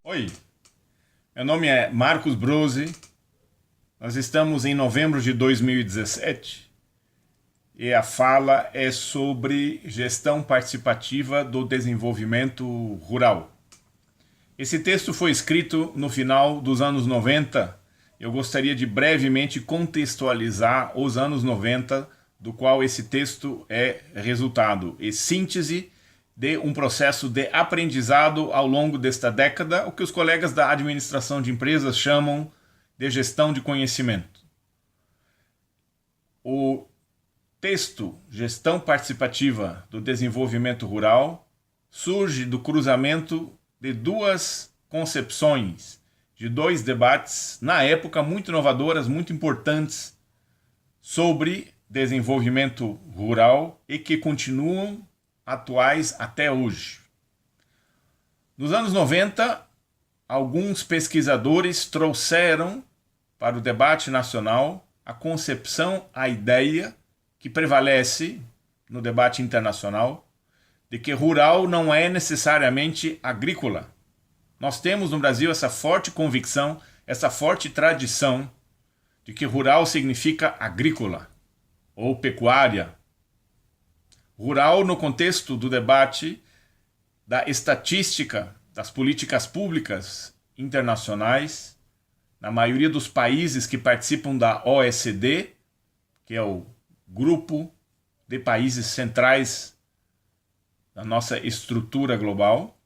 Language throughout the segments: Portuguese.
Oi, meu nome é Marcos Brose, nós estamos em novembro de 2017 e a fala é sobre gestão participativa do desenvolvimento rural. Esse texto foi escrito no final dos anos 90, eu gostaria de brevemente contextualizar os anos 90, do qual esse texto é resultado e síntese de um processo de aprendizado ao longo desta década, o que os colegas da administração de empresas chamam de gestão de conhecimento. O texto Gestão Participativa do Desenvolvimento Rural surge do cruzamento de duas concepções, de dois debates, na época muito inovadoras, muito importantes, sobre desenvolvimento rural e que continuam atuais até hoje. Nos anos 90, alguns pesquisadores trouxeram para o debate nacional a concepção, a ideia que prevalece no debate internacional de que rural não é necessariamente agrícola. Nós temos no Brasil essa forte convicção, essa forte tradição de que rural significa agrícola ou pecuária. Rural no contexto do debate da estatística das políticas públicas internacionais, na maioria dos países que participam da OECD, que é o grupo de países centrais da nossa estrutura global,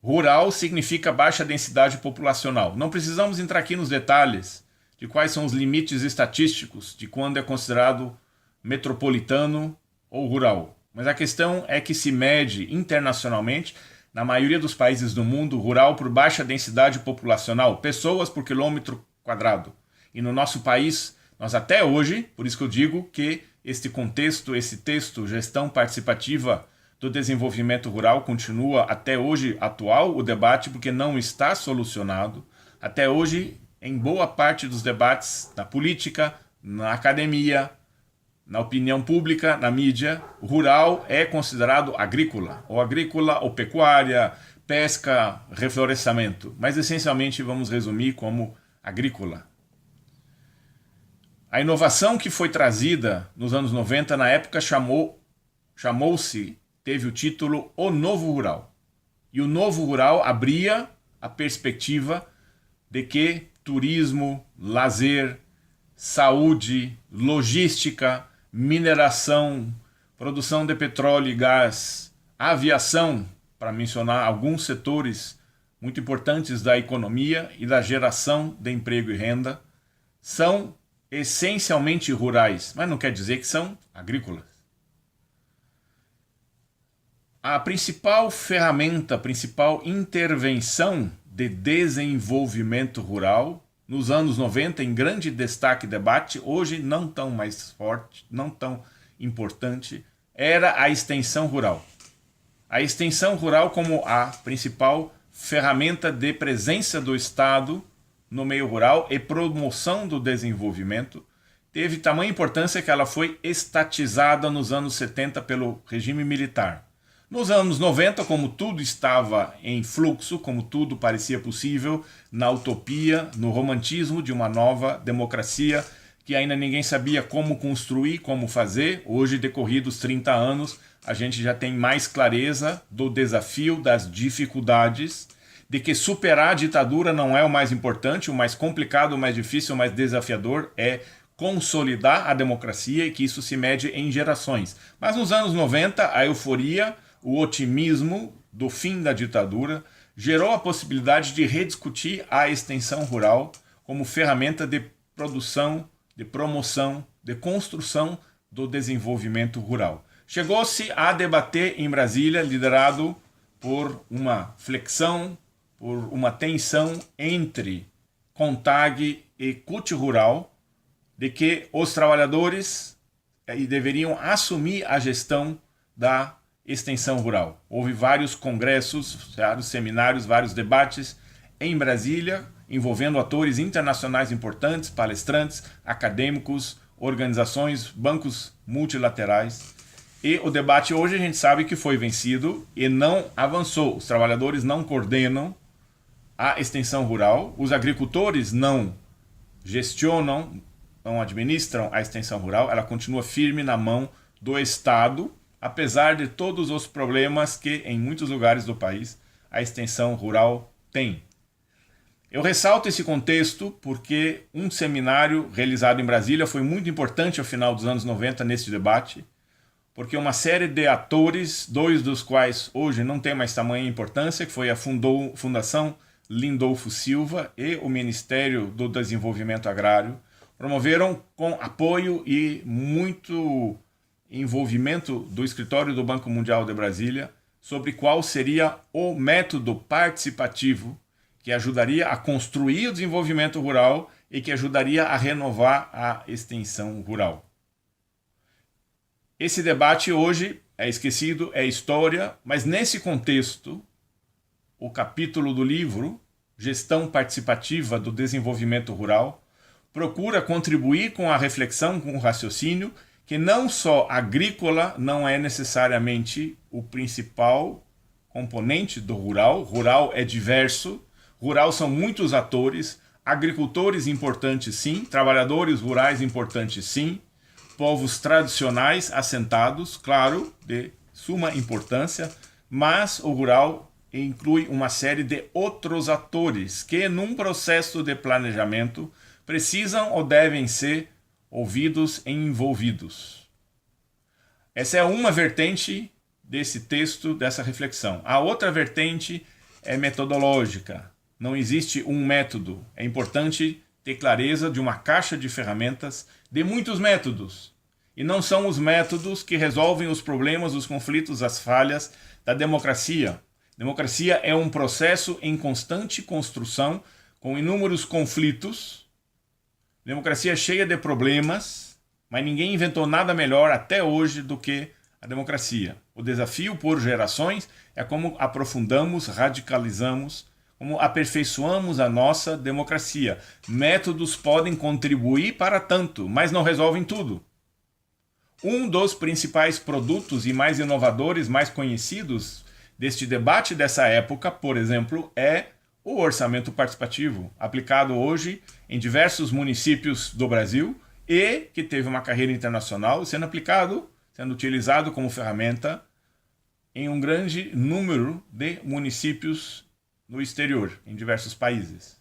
rural significa baixa densidade populacional. Não precisamos entrar aqui nos detalhes de quais são os limites estatísticos de quando é considerado metropolitano ou rural. Mas a questão é que se mede internacionalmente, na maioria dos países do mundo, rural por baixa densidade populacional, pessoas por quilômetro quadrado. E no nosso país, nós até hoje, por isso que eu digo que este contexto, esse texto, Gestão Participativa do Desenvolvimento Rural, continua até hoje atual, o debate, porque não está solucionado. Até hoje, em boa parte dos debates na política, na academia, na opinião pública, na mídia, rural é considerado agrícola ou pecuária, pesca, reflorestamento. Mas essencialmente vamos resumir como agrícola. A inovação que foi trazida nos anos 90, na época chamou-se, teve o título O Novo Rural. E o Novo Rural abria a perspectiva de que turismo, lazer, saúde, logística, mineração, produção de petróleo e gás, aviação, para mencionar alguns setores muito importantes da economia e da geração de emprego e renda, são essencialmente rurais, mas não quer dizer que são agrícolas. A principal ferramenta, a principal intervenção de desenvolvimento rural nos anos 90, em grande destaque e debate, hoje não tão mais forte, não tão importante, era a extensão rural. A extensão rural como a principal ferramenta de presença do Estado no meio rural e promoção do desenvolvimento, teve tamanha importância que ela foi estatizada nos anos 70 pelo regime militar. Nos anos 90, como tudo estava em fluxo, como tudo parecia possível, na utopia, no romantismo de uma nova democracia, que ainda ninguém sabia como construir, como fazer, hoje, decorridos 30 anos, a gente já tem mais clareza do desafio, das dificuldades, de que superar a ditadura não é o mais importante, o mais complicado, o mais difícil, o mais desafiador é consolidar a democracia e que isso se mede em gerações. Mas nos anos 90, a euforia, o otimismo do fim da ditadura gerou a possibilidade de rediscutir a extensão rural como ferramenta de produção, de promoção, de construção do desenvolvimento rural. Chegou-se a debater em Brasília, liderado por uma flexão, por uma tensão entre CONTAG e CUT Rural, de que os trabalhadores deveriam assumir a gestão da extensão rural. Houve vários congressos, vários seminários, vários debates em Brasília, envolvendo atores internacionais importantes, palestrantes, acadêmicos, organizações, bancos multilaterais. E o debate hoje a gente sabe que foi vencido e não avançou. Os trabalhadores não coordenam a extensão rural, os agricultores não gestionam, não administram a extensão rural, ela continua firme na mão do Estado, apesar de todos os problemas que em muitos lugares do país a extensão rural tem. Eu ressalto esse contexto porque um seminário realizado em Brasília foi muito importante ao final dos anos 90 nesse debate, porque uma série de atores, dois dos quais hoje não tem mais tamanha importância, que foi a Fundação Lindolfo Silva e o Ministério do Desenvolvimento Agrário, promoveram com apoio e muito envolvimento do escritório do Banco Mundial de Brasília sobre qual seria o método participativo que ajudaria a construir o desenvolvimento rural e que ajudaria a renovar a extensão rural. Esse debate hoje é esquecido, é história, mas nesse contexto, o capítulo do livro, Gestão Participativa do Desenvolvimento Rural, procura contribuir com a reflexão, com o raciocínio, que não só agrícola não é necessariamente o principal componente do rural. Rural é diverso, rural são muitos atores, agricultores importantes sim, trabalhadores rurais importantes sim, povos tradicionais assentados, claro, de suma importância, mas o rural inclui uma série de outros atores que, num processo de planejamento, precisam ou devem ser ouvidos e envolvidos. Essa é uma vertente desse texto, dessa reflexão. A outra vertente é metodológica. Não existe um método. É importante ter clareza de uma caixa de ferramentas, de muitos métodos. E não são os métodos que resolvem os problemas, os conflitos, as falhas da democracia. Democracia é um processo em constante construção, com inúmeros conflitos. Democracia cheia de problemas, mas ninguém inventou nada melhor até hoje do que a democracia. O desafio por gerações é como aprofundamos, radicalizamos, como aperfeiçoamos a nossa democracia. Métodos podem contribuir para tanto, mas não resolvem tudo. Um dos principais produtos e mais inovadores, mais conhecidos deste debate dessa época, por exemplo, é o orçamento participativo, aplicado hoje em diversos municípios do Brasil e que teve uma carreira internacional sendo aplicado, sendo utilizado como ferramenta em um grande número de municípios no exterior, em diversos países.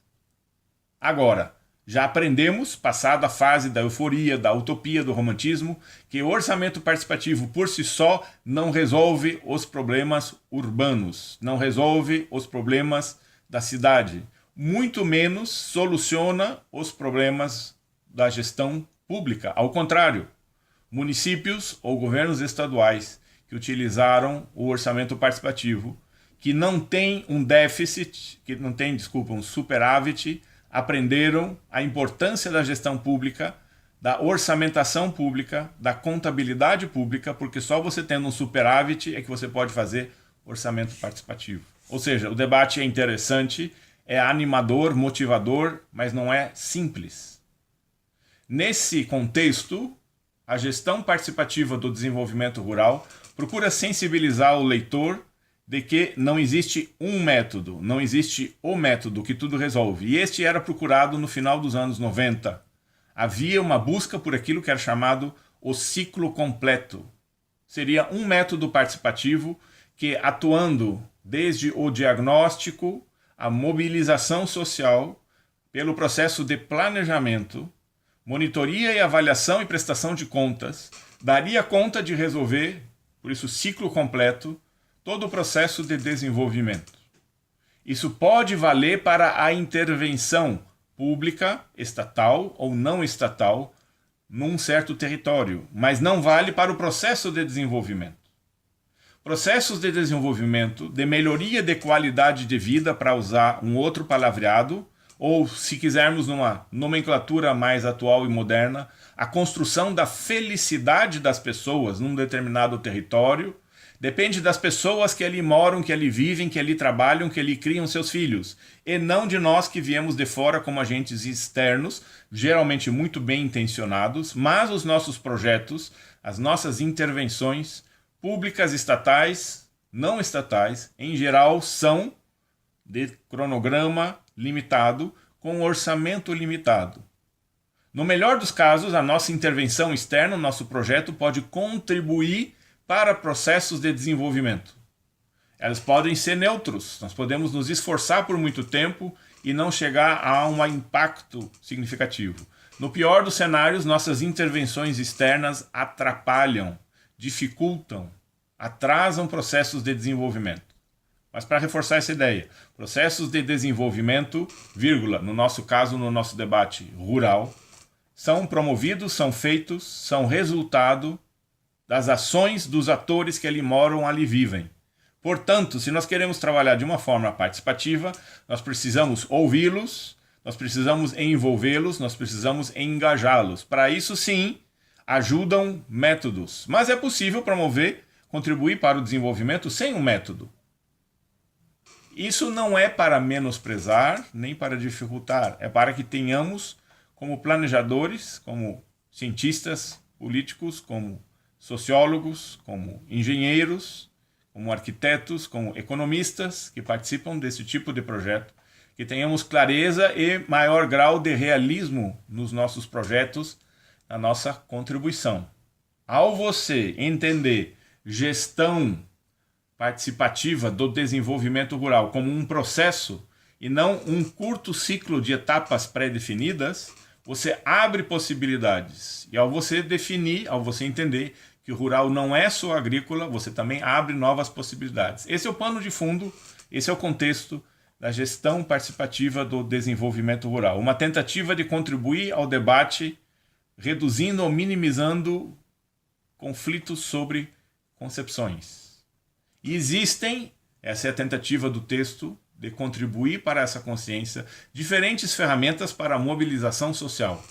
Agora, já aprendemos, passada a fase da euforia, da utopia, do romantismo, que o orçamento participativo por si só não resolve os problemas urbanos, não resolve os problemas da cidade, muito menos soluciona os problemas da gestão pública. Ao contrário, municípios ou governos estaduais que utilizaram o orçamento participativo, que não tem um déficit, que não tem, um superávit, aprenderam a importância da gestão pública, da orçamentação pública, da contabilidade pública, porque só você tendo um superávit é que você pode fazer orçamento participativo. Ou seja, o debate é interessante, é animador, motivador, mas não é simples. Nesse contexto, a gestão participativa do desenvolvimento rural procura sensibilizar o leitor de que não existe um método, não existe o método que tudo resolve. E este era procurado no final dos anos 90. Havia uma busca por aquilo que era chamado o ciclo completo. Seria um método participativo que, atuando desde o diagnóstico, a mobilização social, pelo processo de planejamento, monitoria e avaliação e prestação de contas, daria conta de resolver, por isso ciclo completo, todo o processo de desenvolvimento. Isso pode valer para a intervenção pública, estatal ou não estatal, num certo território, mas não vale para o processo de desenvolvimento. Processos de desenvolvimento, de melhoria de qualidade de vida, para usar um outro palavreado, ou, se quisermos numa nomenclatura mais atual e moderna, a construção da felicidade das pessoas num determinado território depende das pessoas que ali moram, que ali vivem, que ali trabalham, que ali criam seus filhos, e não de nós que viemos de fora como agentes externos, geralmente muito bem intencionados, mas os nossos projetos, as nossas intervenções, públicas, estatais, não estatais, em geral são de cronograma limitado, com orçamento limitado. No melhor dos casos, a nossa intervenção externa, o nosso projeto, pode contribuir para processos de desenvolvimento. Elas podem ser neutros, nós podemos nos esforçar por muito tempo e não chegar a um impacto significativo. No pior dos cenários, nossas intervenções externas atrapalham, dificultam, atrasam processos de desenvolvimento. Mas para reforçar essa ideia, processos de desenvolvimento, vírgula, no nosso caso, no nosso debate rural, são promovidos, são feitos, são resultado das ações dos atores que ali moram, ali vivem. Portanto, se nós queremos trabalhar de uma forma participativa, nós precisamos ouvi-los, nós precisamos envolvê-los, nós precisamos engajá-los. Para isso, sim, ajudam métodos. Mas é possível promover, contribuir para o desenvolvimento sem um método. Isso não é para menosprezar, nem para dificultar. É para que tenhamos, como planejadores, como cientistas políticos, como sociólogos, como engenheiros, como arquitetos, como economistas que participam desse tipo de projeto, que tenhamos clareza e maior grau de realismo nos nossos projetos, na nossa contribuição. Ao você entender gestão participativa do desenvolvimento rural como um processo e não um curto ciclo de etapas pré-definidas, você abre possibilidades. E ao você definir, ao você entender que o rural não é só agrícola, você também abre novas possibilidades. Esse é o pano de fundo, esse é o contexto da gestão participativa do desenvolvimento rural. Uma tentativa de contribuir ao debate, reduzindo ou minimizando conflitos sobre concepções. E existem, essa é a tentativa do texto, de contribuir para essa consciência, diferentes ferramentas para a mobilização social.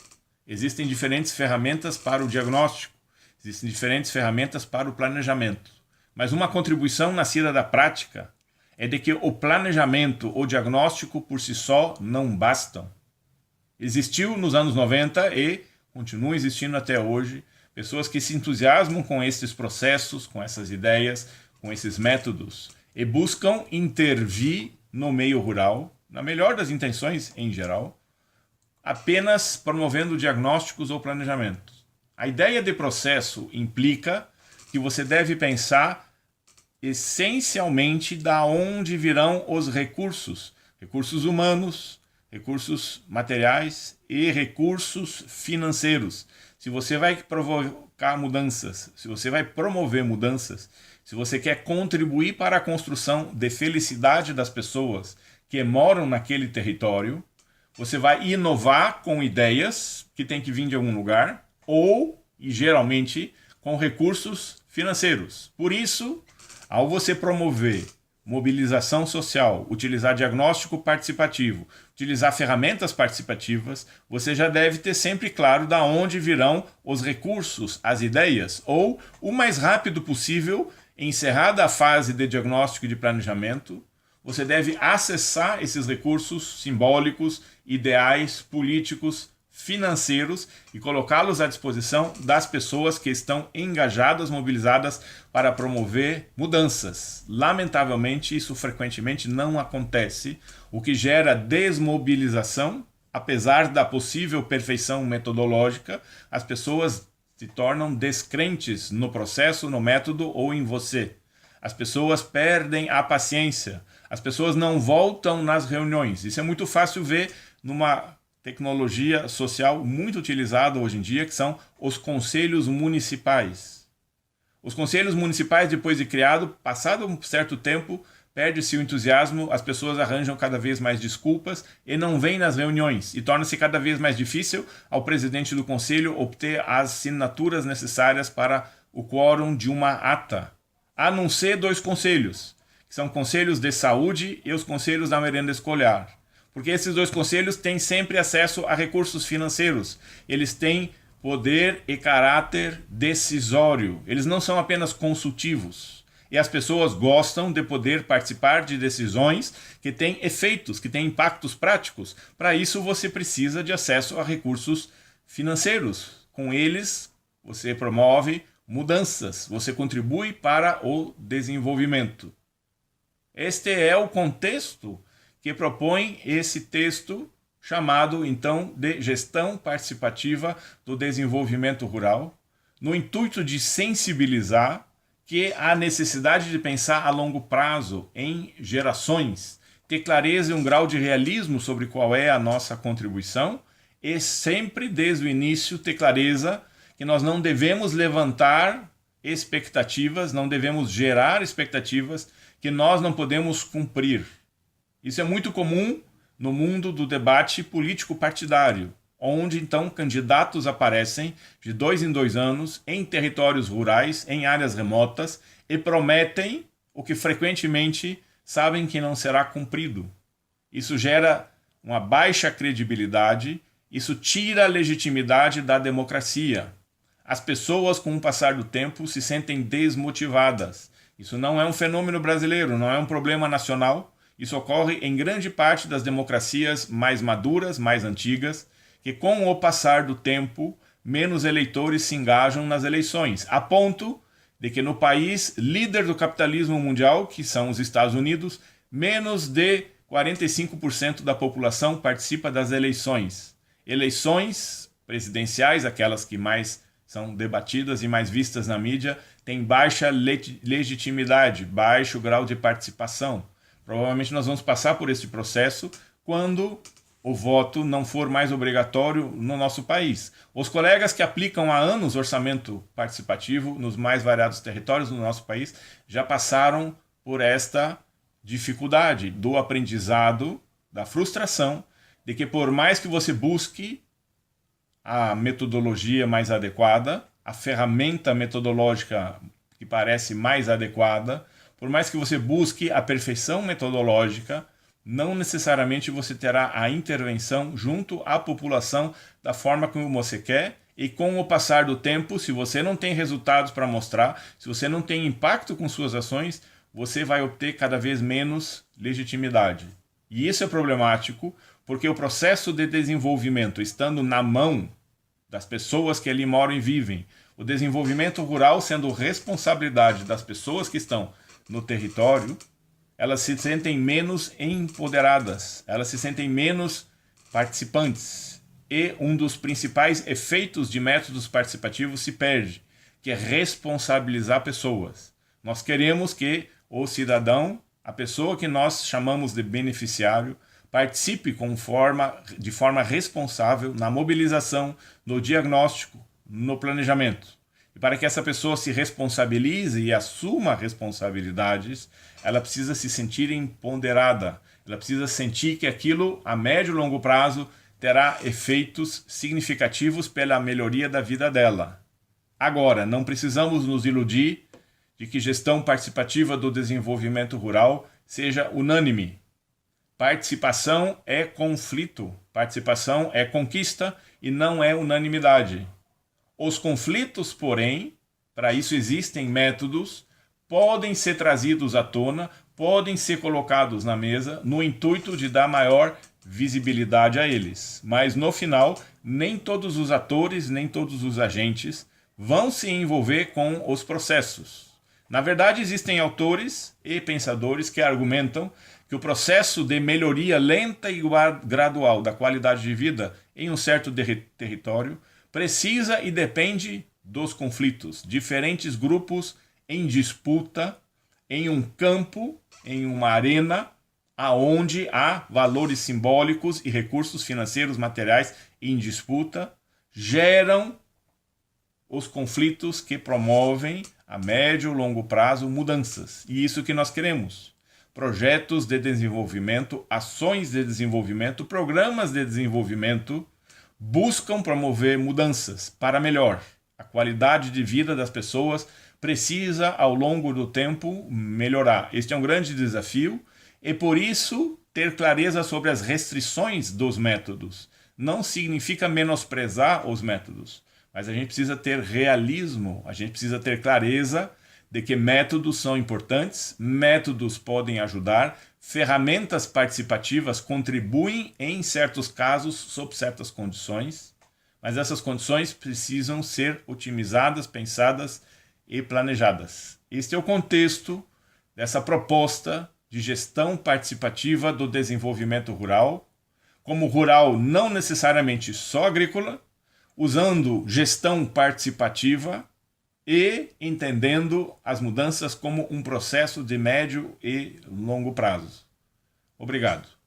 Existem diferentes ferramentas para o diagnóstico, existem diferentes ferramentas para o planejamento. Mas uma contribuição nascida da prática é de que o planejamento, o diagnóstico por si só não bastam. Existiu nos anos 90 e continua existindo até hoje pessoas que se entusiasmam com esses processos, com essas ideias, com esses métodos e buscam intervir no meio rural, na melhor das intenções em geral, apenas promovendo diagnósticos ou planejamentos. A ideia de processo implica que você deve pensar essencialmente da onde virão os recursos, recursos humanos, recursos materiais e recursos financeiros. Se você vai provocar mudanças, se você vai promover mudanças, se você quer contribuir para a construção de felicidade das pessoas que moram naquele território, você vai inovar com ideias que têm que vir de algum lugar ou, e geralmente, com recursos financeiros. Por isso, ao você promover mobilização social, utilizar diagnóstico participativo, utilizar ferramentas participativas, você já deve ter sempre claro de onde virão os recursos, as ideias, ou, o mais rápido possível, encerrada a fase de diagnóstico e de planejamento, você deve acessar esses recursos simbólicos, ideais, políticos, financeiros e colocá-los à disposição das pessoas que estão engajadas, mobilizadas para promover mudanças. Lamentavelmente, isso frequentemente não acontece, o que gera desmobilização. Apesar da possível perfeição metodológica, as pessoas se tornam descrentes no processo, no método ou em você. As pessoas perdem a paciência. As pessoas não voltam nas reuniões. Isso é muito fácil ver numa tecnologia social muito utilizada hoje em dia, que são os conselhos municipais. Os conselhos municipais, depois de criado, passado um certo tempo, perde-se o entusiasmo, as pessoas arranjam cada vez mais desculpas e não vêm nas reuniões. E torna-se cada vez mais difícil ao presidente do conselho obter as assinaturas necessárias para o quórum de uma ata. A não ser dois conselhos, que são conselhos de saúde e os conselhos da merenda escolar. Porque esses dois conselhos têm sempre acesso a recursos financeiros. Eles têm poder e caráter decisório. Eles não são apenas consultivos. E as pessoas gostam de poder participar de decisões que têm efeitos, que têm impactos práticos. Para isso, você precisa de acesso a recursos financeiros. Com eles, você promove mudanças, você contribui para o desenvolvimento. Este é o contexto que propõe esse texto chamado, então, de Gestão Participativa do Desenvolvimento Rural, no intuito de sensibilizar que há necessidade de pensar a longo prazo, em gerações, ter clareza e um grau de realismo sobre qual é a nossa contribuição e sempre, desde o início, ter clareza que nós não devemos levantar expectativas, não devemos gerar expectativas que nós não podemos cumprir. Isso é muito comum no mundo do debate político partidário, onde então candidatos aparecem de 2 em 2 anos em territórios rurais, em áreas remotas, e prometem o que frequentemente sabem que não será cumprido. Isso gera uma baixa credibilidade, isso tira a legitimidade da democracia. As pessoas, com o passar do tempo, se sentem desmotivadas. Isso não é um fenômeno brasileiro, não é um problema nacional. Isso ocorre em grande parte das democracias mais maduras, mais antigas, que com o passar do tempo, menos eleitores se engajam nas eleições, a ponto de que no país líder do capitalismo mundial, que são os Estados Unidos, menos de 45% da população participa das eleições. Eleições presidenciais, aquelas que mais são debatidas e mais vistas na mídia, têm baixa legitimidade, baixo grau de participação. Provavelmente nós vamos passar por esse processo quando o voto não for mais obrigatório no nosso país. Os colegas que aplicam há anos orçamento participativo nos mais variados territórios do nosso país já passaram por esta dificuldade do aprendizado, da frustração, de que por mais que você busque a metodologia mais adequada, a ferramenta metodológica que parece mais adequada, por mais que você busque a perfeição metodológica, não necessariamente você terá a intervenção junto à população da forma como você quer, e com o passar do tempo, se você não tem resultados para mostrar, se você não tem impacto com suas ações, você vai obter cada vez menos legitimidade. E isso é problemático, porque o processo de desenvolvimento, estando na mão das pessoas que ali moram e vivem, o desenvolvimento rural sendo responsabilidade das pessoas que estão no território, elas se sentem menos empoderadas, elas se sentem menos participantes. E um dos principais efeitos de métodos participativos se perde, que é responsabilizar pessoas. Nós queremos que o cidadão, a pessoa que nós chamamos de beneficiário, participe de forma responsável na mobilização, no diagnóstico, no planejamento. E para que essa pessoa se responsabilize e assuma responsabilidades, ela precisa se sentir empoderada, ela precisa sentir que aquilo, a médio e longo prazo, terá efeitos significativos pela melhoria da vida dela. Agora, não precisamos nos iludir de que gestão participativa do desenvolvimento rural seja unânime. Participação é conflito, participação é conquista e não é unanimidade. Os conflitos, porém, para isso existem métodos, podem ser trazidos à tona, podem ser colocados na mesa no intuito de dar maior visibilidade a eles. Mas no final, nem todos os atores, nem todos os agentes vão se envolver com os processos. Na verdade, existem autores e pensadores que argumentam que o processo de melhoria lenta e gradual da qualidade de vida em um certo território precisa e depende dos conflitos. Diferentes grupos em disputa, em um campo, em uma arena, aonde há valores simbólicos e recursos financeiros materiais em disputa, geram os conflitos que promovem a médio e longo prazo mudanças. E isso que nós queremos. Projetos de desenvolvimento, ações de desenvolvimento, programas de desenvolvimento buscam promover mudanças para melhor. A qualidade de vida das pessoas precisa, ao longo do tempo, melhorar. Este é um grande desafio e, por isso, ter clareza sobre as restrições dos métodos. Não significa menosprezar os métodos, mas a gente precisa ter realismo, a gente precisa ter clareza de que métodos são importantes, métodos podem ajudar, ferramentas participativas contribuem em certos casos, sob certas condições, mas essas condições precisam ser otimizadas, pensadas e planejadas. Este é o contexto dessa proposta de gestão participativa do desenvolvimento rural, como rural não necessariamente só agrícola, usando gestão participativa e entendendo as mudanças como um processo de médio e longo prazo. Obrigado.